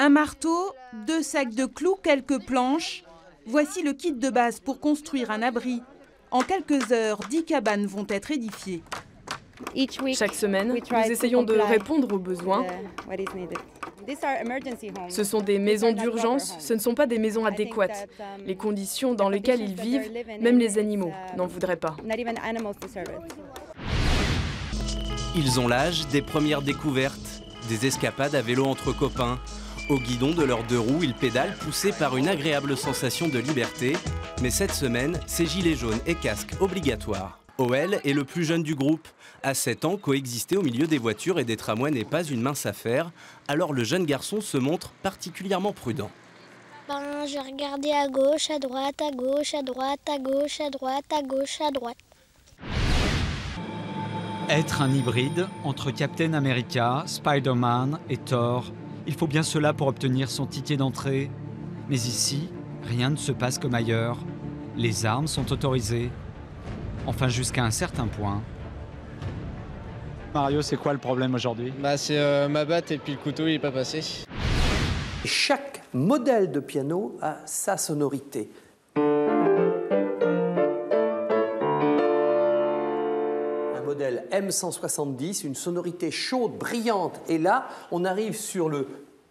Un marteau, 2 sacs de clous, quelques planches. Voici le kit de base pour construire un abri. En quelques heures, 10 cabanes vont être édifiées. Chaque semaine, nous essayons de répondre aux besoins. Ce sont des maisons d'urgence, ce ne sont pas des maisons adéquates. Les conditions dans lesquelles ils vivent, même les animaux, n'en voudraient pas. Ils ont l'âge des premières découvertes, des escapades à vélo entre copains. Au guidon de leurs 2 roues, ils pédalent poussés par une agréable sensation de liberté. Mais cette semaine, c'est gilets jaunes et casques obligatoires. OL est le plus jeune du groupe. À 7 ans, coexister au milieu des voitures et des tramways n'est pas une mince affaire. Alors le jeune garçon se montre particulièrement prudent. Je regardais à gauche, à droite, à gauche, à droite, à gauche, à droite, à gauche, à droite. Être un hybride entre Captain America, Spider-Man et Thor, il faut bien cela pour obtenir son ticket d'entrée. Mais ici, rien ne se passe comme ailleurs. Les armes sont autorisées. Enfin, jusqu'à un certain point. Mario, c'est quoi le problème aujourd'hui? C'est ma batte et puis le couteau, il n'est pas passé. Chaque modèle de piano a sa sonorité. Modèle M170, une sonorité chaude, brillante. Et là, on arrive sur le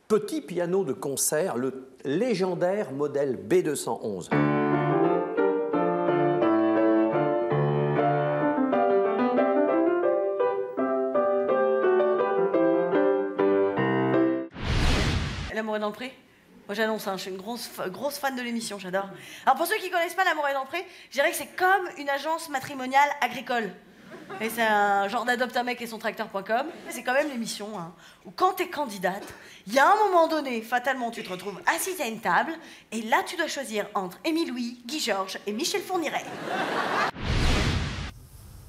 petit piano de concert, le légendaire modèle B211. L'amour est dans le pré. Moi j'annonce, je suis une grosse fan de l'émission, j'adore. Alors pour ceux qui ne connaissent pas L'amour est dans le pré, je dirais que c'est comme une agence matrimoniale agricole. Et c'est un genre d'adopte un mec et son tracteur.com. C'est quand même l'émission où quand t'es candidate, il y a un moment donné, fatalement, tu te retrouves assise à une table et là, tu dois choisir entre Émile Louis, Guy Georges et Michel Fourniret.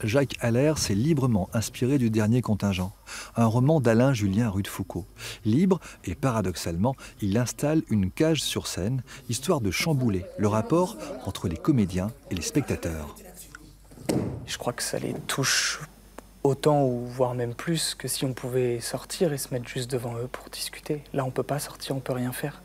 Jacques Haller s'est librement inspiré du Dernier Contingent, un roman d'Alain Julien Rudefoucauld. Libre et paradoxalement, il installe une cage sur scène, histoire de chambouler le rapport entre les comédiens et les spectateurs. Je crois que ça les touche autant ou voire même plus que si on pouvait sortir et se mettre juste devant eux pour discuter. Là, on peut pas sortir, on peut rien faire.